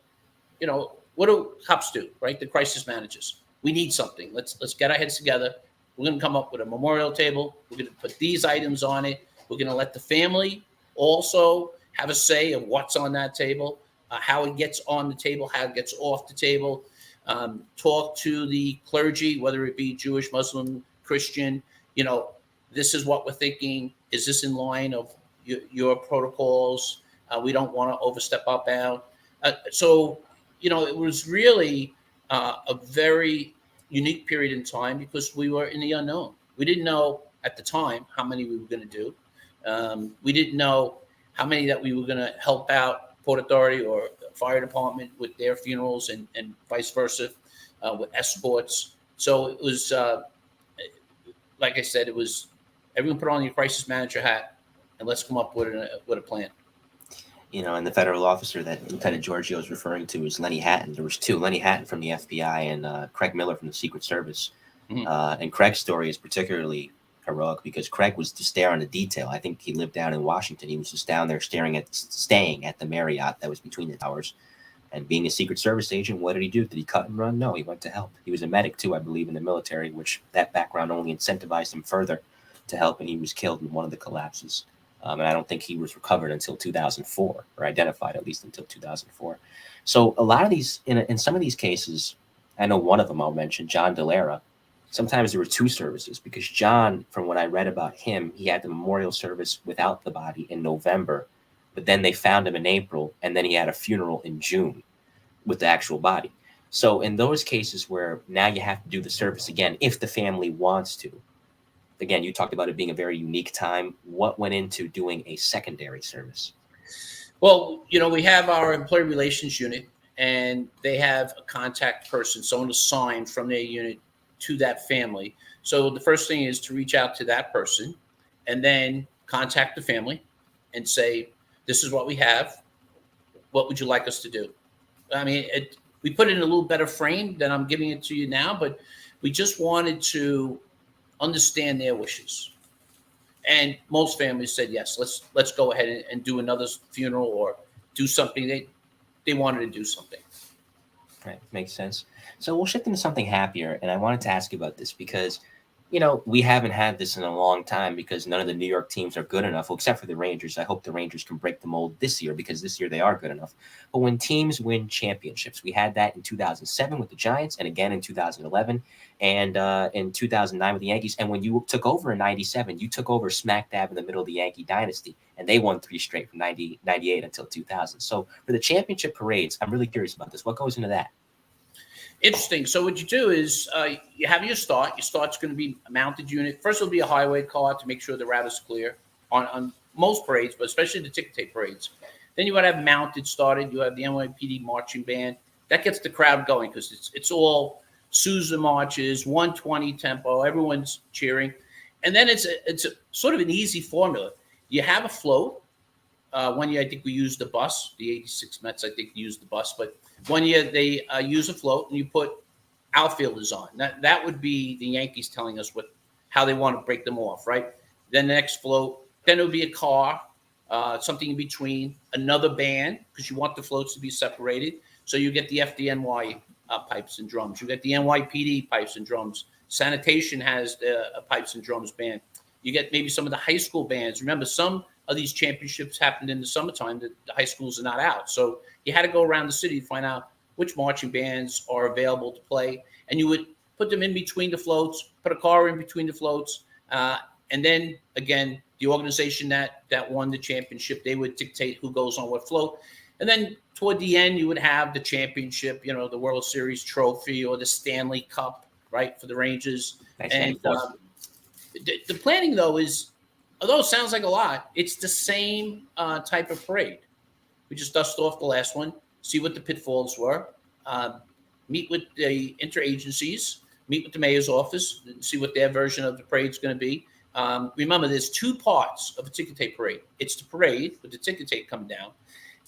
do cops do, right? The crisis managers. We need something. Let's get our heads together. We're going to come up with a memorial table. We're going to put these items on it. We're going to let the family also have a say of what's on that table, how it gets on the table, how it gets off the table. Talk to the clergy, whether it be Jewish, Muslim, Christian. This is what we're thinking. Is this in line of your protocols? We don't want to overstep our bound. So it was really a very unique period in time, because we were in the unknown. We didn't know at the time how many we were going to do. We didn't know how many that we were going to help out Port Authority or the fire department with their funerals, and vice versa with escorts. So it was, like I said, it was everyone put on your crisis manager hat, and let's come up with a plan. And the federal officer that Lieutenant Giorgio is referring to is Lenny Hatton. There was 2, Lenny Hatton from the FBI and Craig Miller from the Secret Service. Mm-hmm. And Craig's story is particularly heroic because Craig was just there on the detail. I think he lived down in Washington. He was just down there staying at the Marriott that was between the towers. And being a Secret Service agent, what did he do? Did he cut and run? No, he went to help. He was a medic too, I believe, in the military, which that background only incentivized him further to help. And he was killed in one of the collapses. And I don't think he was recovered until 2004, or identified at least until 2004. So a lot of these, in some of these cases, I know one of them I'll mention, John Delara. Sometimes there were 2 services, because John, from what I read about him, he had the memorial service without the body in November, but then they found him in April, and then he had a funeral in June with the actual body. So in those cases where now you have to do the service again, if the family wants to, again, you talked about it being a very unique time. What went into doing a secondary service? Well, we have our employee relations unit, and they have a contact person, someone assigned from their unit to that family. So the first thing is to reach out to that person, and then contact the family and say, this is what we have. What would you like us to do? I mean, we put it in a little better frame than I'm giving it to you now, but we just wanted to understand their wishes. And most families said, yes, let's go ahead and do another funeral or do something. They wanted to do something. Right. Makes sense. So we'll shift into something happier. And I wanted to ask you about this because, we haven't had this in a long time because none of the New York teams are good enough, well, except for the Rangers. I hope the Rangers can break the mold this year because this year they are good enough. But when teams win championships, we had that in 2007 with the Giants and again in 2011 and in 2009 with the Yankees. And when you took over in 97, you took over smack dab in the middle of the Yankee dynasty, and they won 3 straight from 98 until 2000. So for the championship parades, I'm really curious about this. What goes into that? Interesting. So what you do is you have your start. Your start's going to be a mounted unit. First, it'll be a highway car to make sure the route is clear on most parades, but especially the ticket tape parades. Then you would have mounted started. You have the NYPD marching band. That gets the crowd going because it's all Sousa marches, 120 tempo. Everyone's cheering. And then it's a sort of an easy formula. You have a float. One year, I think we used the bus. The 86 Mets, I think, used the bus. But one year, they use a float, and you put outfielders on. That would be the Yankees telling us how they want to break them off, right? Then the next float. Then it would be a car, something in between, another band, because you want the floats to be separated. So you get the FDNY pipes and drums. You got the NYPD pipes and drums. Sanitation has the pipes and drums band. You get maybe some of the high school bands. Remember, some of these championships happened in the summertime that the high schools are not out. So you had to go around the city to find out which marching bands are available to play. And you would put them in between the floats, put a car in between the floats. And then, again, the organization that won the championship, they would dictate who goes on what float. And then toward the end, you would have the championship, the World Series trophy or the Stanley Cup, right, for the Rangers. Nice. And the planning, though, is, although it sounds like a lot, it's the same type of parade. We just dust off the last one, see what the pitfalls were, meet with the interagencies, meet with the mayor's office, and see what their version of the parade is going to be. Remember, there's two parts of a ticket tape parade. It's the parade with the ticket tape coming down,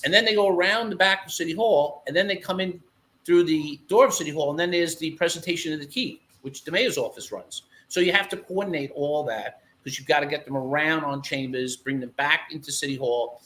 and then they go around the back of City Hall, and then they come in through the door of City Hall, and then there's the presentation of the key, which the mayor's office runs. So you have to coordinate all that because you've got to get them around on Chambers, bring them back into City Hall,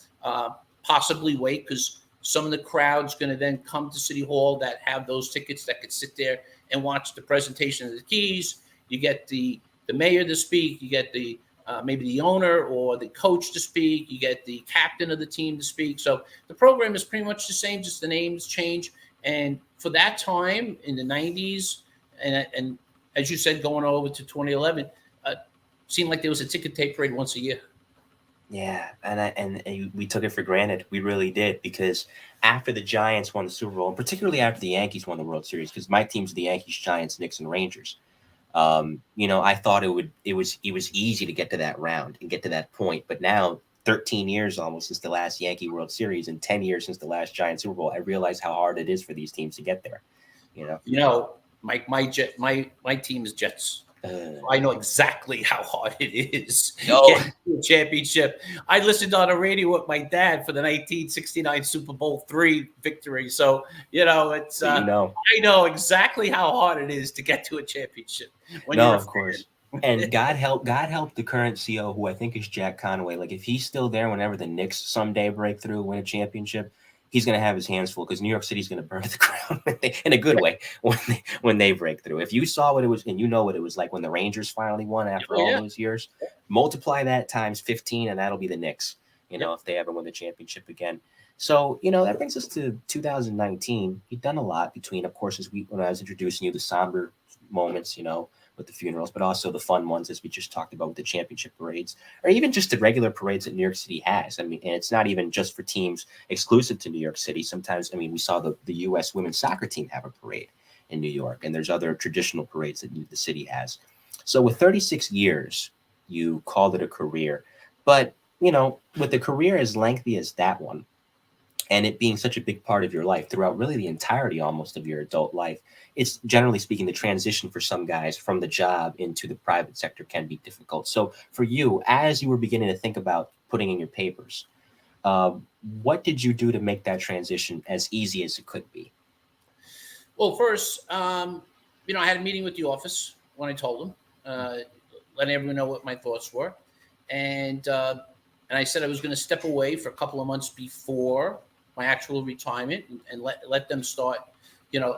possibly wait because some of the crowd's going to then come to City Hall that have those tickets that could sit there and watch the presentation of the keys. You get the mayor to speak. You get the maybe the owner or the coach to speak. You get the captain of the team to speak. So the program is pretty much the same, just the names change. And for that time in the 90s, and as you said, going over to 2011, seemed like there was a ticket tape parade once a year. Yeah, and we took it for granted. We really did, because after the Giants won the Super Bowl, and particularly after the Yankees won the World Series, because my teams are the Yankees, Giants, Knicks, and Rangers. I thought it was easy to get to that round and get to that point, but now 13 years almost since the last Yankee World Series and 10 years since the last Giants Super Bowl, I realize how hard it is for these teams to get there. My team's Jets. I know exactly how hard it is No. getting to a championship. I listened on the radio with my dad for the 1969 Super Bowl III victory. So, it's I know exactly how hard it is to get to a championship. Of course. And God help the current CO, who I think is Jack Conway. Like, if he's still there whenever the Knicks someday break through, win a championship, he's going to have his hands full, because New York City's going to burn to the ground in a good way when they break through. If you saw what it was, and what it was like when the Rangers finally won after all those years, multiply that times 15, and that'll be the Knicks, if they ever win the championship again. So, that brings us to 2019. We've done a lot between, of course, when I was introducing you, the somber moments, with the funerals, but also the fun ones, as we just talked about with the championship parades, or even just the regular parades that New York City has. I mean, and it's not even just for teams exclusive to New York City. Sometimes, we saw the U.S. women's soccer team have a parade in New York, and there's other traditional parades that the city has. So with 36 years, you called it a career, but, with a career as lengthy as that one, and it being such a big part of your life throughout really the entirety almost of your adult life, it's generally speaking, the transition for some guys from the job into the private sector can be difficult. So for you, as you were beginning to think about putting in your papers, what did you do to make that transition as easy as it could be? Well, first, I had a meeting with the office when I told them, letting everyone know what my thoughts were. And I said I was going to step away for a couple of months before my actual retirement and let them start,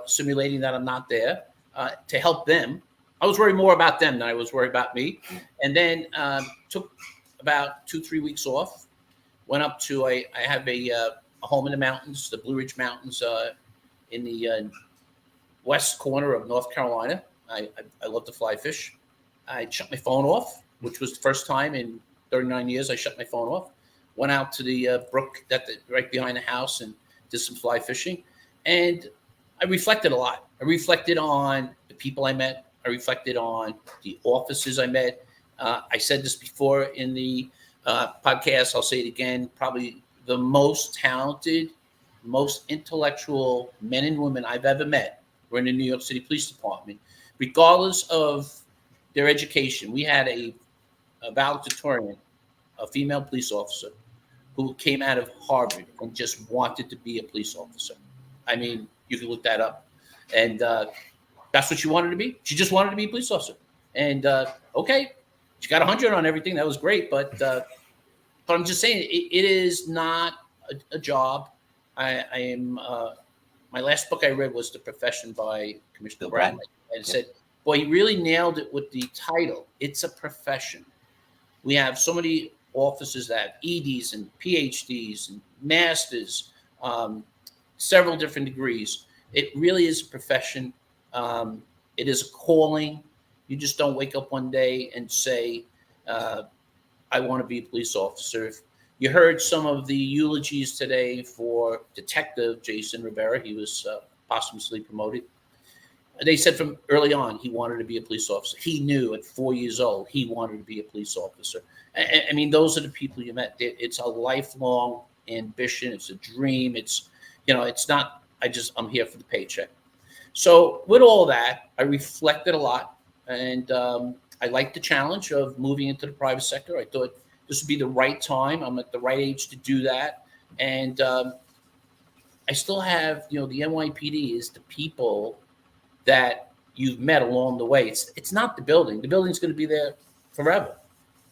simulating that I'm not there to help them. I was worried more about them than I was worried about me. And then took about 2-3 weeks off, went up to I have a home in the mountains, the Blue Ridge Mountains in the west corner of North Carolina. I love to fly fish. I shut my phone off, which was the first time in 39 years I shut my phone off. Went out to the brook right behind the house and did some fly fishing. And I reflected a lot. I reflected on the people I met. I reflected on the officers I met. I said this before in the podcast. I'll say it again. Probably the most talented, most intellectual men and women I've ever met were in the New York City Police Department, regardless of their education. We had a valedictorian, a female police officer, who came out of Harvard and just wanted to be a police officer. I mean, you can look that up. And that's what she wanted to be. She just wanted to be a police officer. And okay, she got 100 on everything. That was great. But I'm just saying, it is not a job. I am my last book I read was The Profession by Commissioner Bill Bradley. Bradley. And said, boy, he really nailed it with the title. It's a profession. We have so many officers that have EDs and PhDs and masters, several different degrees. It really is a profession. It is a calling. You just don't wake up one day and say, I want to be a police officer. If you heard some of the eulogies today for Detective Jason Rivera. He was posthumously promoted. They said from early on he wanted to be a police officer. He knew at 4 years old he wanted to be a police officer. I mean, those are the people you met. It's a lifelong ambition. It's a dream. It's, it's not, I'm here for the paycheck. So with all that, I reflected a lot, and I liked the challenge of moving into the private sector. I thought this would be the right time. I'm at the right age to do that. And I still have, the NYPD is the people that you've met along the way. It's not the building. The building's going to be there forever.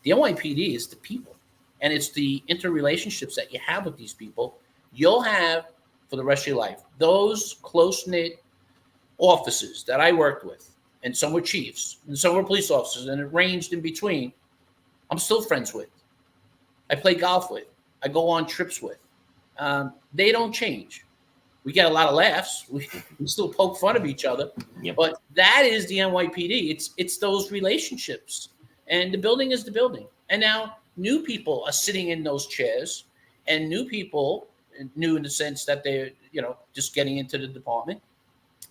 The NYPD is the people, and it's the interrelationships that you have with these people you'll have for the rest of your life. Those close-knit officers that I worked with, and some were chiefs, and some were police officers, and it ranged in between, I'm still friends with. I play golf with. I go on trips with. They don't change. We get a lot of laughs. We still poke fun of each other. Yep. But that is the NYPD. It's those relationships. And the building is the building. And now new people are sitting in those chairs, and new people, new in the sense that they're, just getting into the department,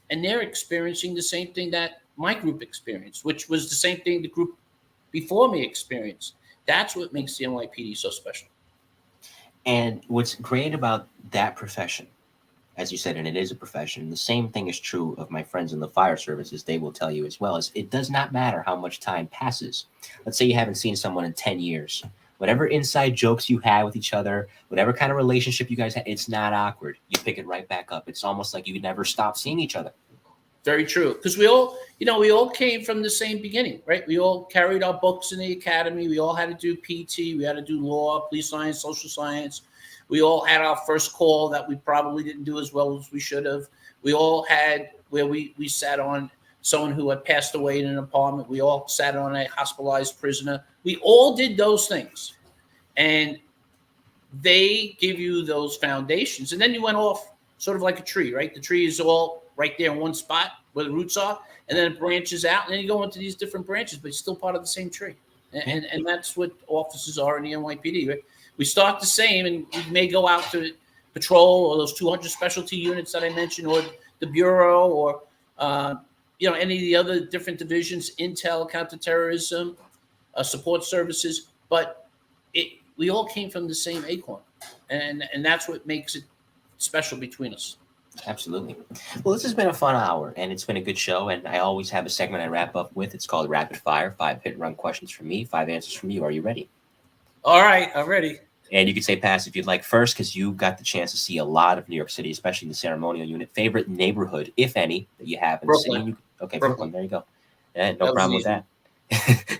and they're experiencing the same thing that my group experienced, which was the same thing the group before me experienced. That's what makes the NYPD so special. And what's great about that profession, as you said, and it is a profession, the same thing is true of my friends in the fire services. They will tell you as well, is it does not matter how much time passes. Let's say you haven't seen someone in 10 years. Whatever inside jokes you had with each other, whatever kind of relationship you guys had, it's not awkward. You pick it right back up. It's almost like you never stop seeing each other. Very true. Because we all came from the same beginning, right? We all carried our books in the academy. We all had to do PT. We had to do law, police science, social science. We all had our first call that we probably didn't do as well as we should have. We all had where we sat on someone who had passed away in an apartment. We all sat on a hospitalized prisoner. We all did those things. And they give you those foundations. And then you went off sort of like a tree, right? The tree is all right there in one spot where the roots are, and then it branches out, and then you go into these different branches, but it's still part of the same tree. And that's what officers are in the NYPD, right? We start the same, and we may go out to patrol or those 200 specialty units that I mentioned, or the Bureau, or any of the other different divisions, intel, counterterrorism, support services. But we all came from the same acorn, and that's what makes it special between us. Absolutely. Well, this has been a fun hour, and it's been a good show. And I always have a segment I wrap up with. It's called Rapid Fire. 5 hit-and-run questions from me, 5 answers from you. Are you ready? All right, I'm ready. And you can say pass if you'd like first, because you got the chance to see a lot of New York City, especially the ceremonial unit. Favorite neighborhood, if any, that you have in the city? Okay, Brooklyn. There you go. Yeah, no problem with that.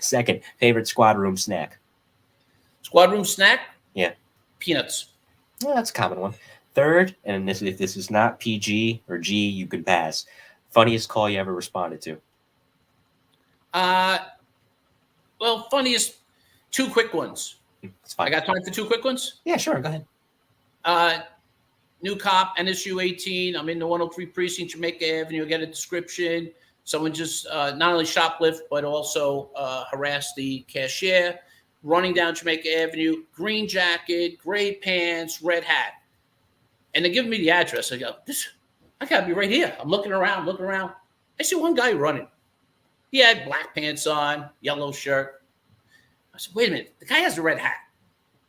Second, favorite squad room snack? Squad room snack? Yeah. Peanuts. Yeah, that's a common one. Third, and if this is not PG or G, you can pass. Funniest call you ever responded to? Well, funniest, 2 quick ones. It's fine. I got time for 2 quick ones? Yeah, sure. Go ahead. New cop, NSU 18. I'm in the 103 precinct, Jamaica Avenue. I get a description. Someone just not only shoplift, but also harassed the cashier. Running down Jamaica Avenue, green jacket, gray pants, red hat. And they're giving me the address. I go, I got to be right here. I'm looking around. I see one guy running. He had black pants on, yellow shirt. I said, wait a minute. The guy has a red hat.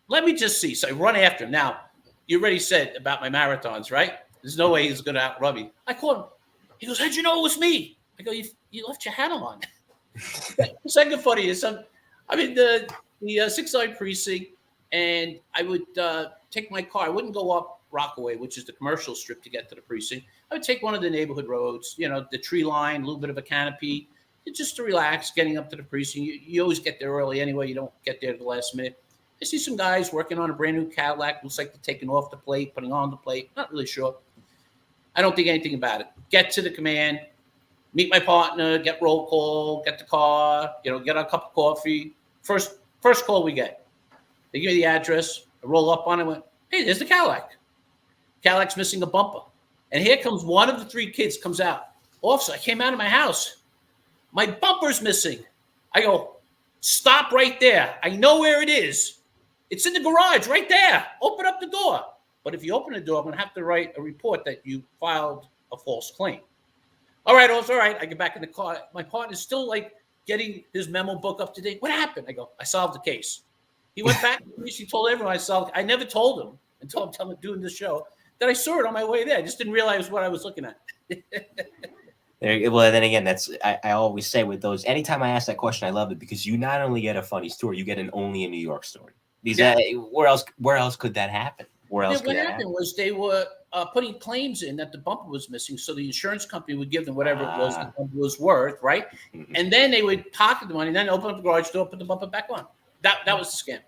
Let me just see. So I run after him. Now, you already said about my marathons, right? There's no way he's going to outrun me. I called him. He goes, how'd you know it was me? I go, you left your hat on. The second funny is I'm in the 6th precinct, and I would take my car. I wouldn't go up Rockaway, which is the commercial strip, to get to the precinct. I would take one of the neighborhood roads, the tree line, a little bit of a canopy, just to relax, getting up to the precinct. You always get there early anyway. You don't get there at the last minute. I see some guys working on a brand new Cadillac. Looks like they're taking off the plate, putting on the plate. Not really sure. I don't think anything about it. Get to the command, meet my partner, get roll call, get the car, get a cup of coffee. First call we get. They give me the address. I roll up on it. Went, hey, there's the Cadillac. Cadillac's missing a bumper. And here comes one of the 3 kids comes out. Officer, I came out of my house. My bumper's missing. I go, stop right there. I know where it is. It's in the garage right there. Open up the door. But if you open the door, I'm going to have to write a report that you filed a false claim. All right, officer, all right. I get back in the car. My partner's still like getting his memo book up to date. What happened? I go, I solved the case. He went back to the police. He told everyone I solved it. I never told him until I'm doing this show that I saw it on my way there. I just didn't realize what I was looking at. Well, then again, I always say with those, anytime I ask that question, I love it because you not only get a funny story, you get an only in New York story. Where else could that happen? What happened was they were putting claims in that the bumper was missing, so the insurance company would give them whatever it was the bumper was worth, right? Mm-hmm. And then they would pocket the money, and then open up the garage door, put the bumper back on. That was the scam.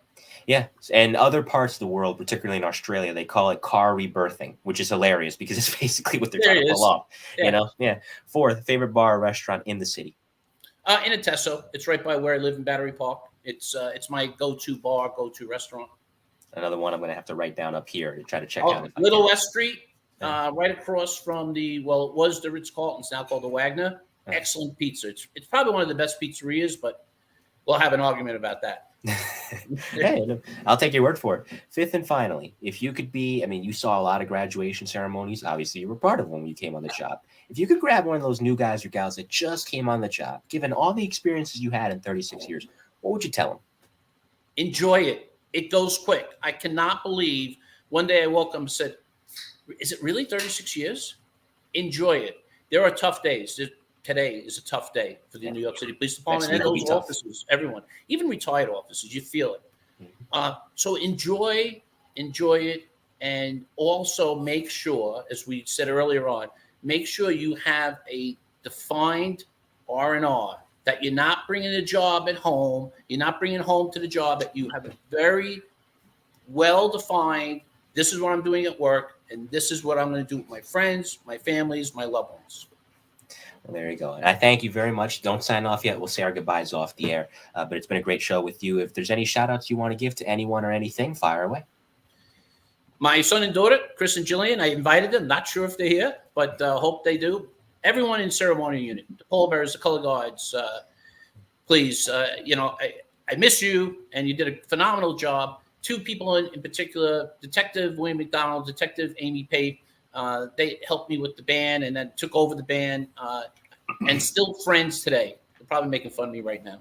Yeah, and other parts of the world, particularly in Australia, they call it car rebirthing, which is hilarious because it's basically what they're trying to pull off. Yeah. 4th, favorite bar or restaurant in the city? In Ateso. It's right by where I live in Battery Park. It's my go-to bar, go-to restaurant. Another one I'm going to have to write down up here to try to check out. Little West Street, right across from it was the Ritz-Carlton. It's now called the Wagner. Excellent pizza. It's probably one of the best pizzerias, but we'll have an argument about that. Hey, I'll take your word for it. 5th and finally, if you could be, you saw a lot of graduation ceremonies. Obviously, you were part of one when you came on the job. If you could grab one of those new guys or gals that just came on the job, given all the experiences you had in 36 years, what would you tell them? Enjoy it. It goes quick. I cannot believe one day I woke up and said, is it really 36 years? Enjoy it. There are tough days. Today is a tough day for the New York City Police Department and those officers, everyone, even retired officers, you feel it. So enjoy it, and also make sure, as we said earlier on, make sure you have a defined R&R, that you're not bringing a job at home. You're not bringing home to the job, that you have a very well-defined, this is what I'm doing at work, and this is what I'm going to do with my friends, my families, my loved ones. Well, there you go. And I thank you very much. Don't sign off yet. We'll say our goodbyes off the air. But it's been a great show with you. If there's any shout-outs you want to give to anyone or anything, fire away. My son and daughter, Chris and Jillian, I invited them. Not sure if they're here, but hope they do. Everyone in Ceremonial Unit, the pallbearers, the color guards, please, I miss you, and you did a phenomenal job. 2 people in particular, Detective William McDonald, Detective Amy Pape, they helped me with the band and then took over the band, and still friends today. They're probably making fun of me right now.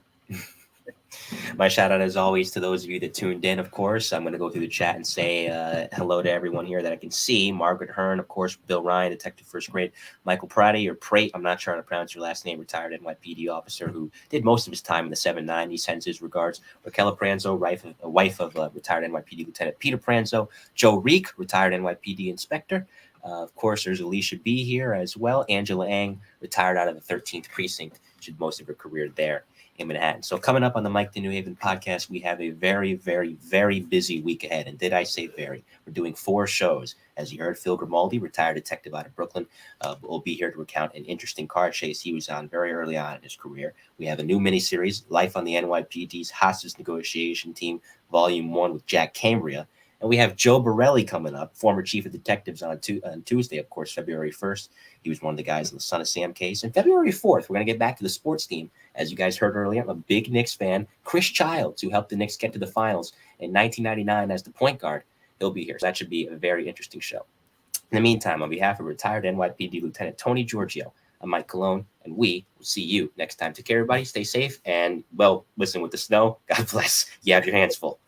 My shout out, as always, to those of you that tuned in. Of course, I'm going to go through the chat and say hello to everyone here that I can see. Margaret Hearn, of course, Bill Ryan, Detective First Grade, Michael Prati, or Prate, I'm not sure how to pronounce your last name, retired NYPD officer who did most of his time in the 790. Sends his regards. Raquel Pranzo, wife of retired NYPD Lieutenant Peter Pranzo. Joe Reek, retired NYPD inspector. Of course, there's Alicia B here as well. Angela Ang, retired out of the 13th precinct. She did most of her career there in Manhattan. So coming up on the Mike to New Haven podcast, we have a very, very, very busy week ahead. And did I say very? We're doing 4 shows. As you heard, Phil Grimaldi, retired detective out of Brooklyn, will be here to recount an interesting car chase he was on very early on in his career. We have a new miniseries, Life on the NYPD's Hostage Negotiation Team, Volume 1 with Jack Cambria. And we have Joe Borelli coming up, former chief of detectives on Tuesday, of course, February 1st. He was one of the guys in the Son of Sam case. And February 4th, we're going to get back to the sports team. As you guys heard earlier, I'm a big Knicks fan. Chris Childs, who helped the Knicks get to the finals in 1999 as the point guard, he'll be here. So that should be a very interesting show. In the meantime, on behalf of retired NYPD Lieutenant Tony Giorgio, I'm Mike Colón, and we will see you next time. Take care, everybody. Stay safe. And, well, listen, with the snow, God bless. You have your hands full.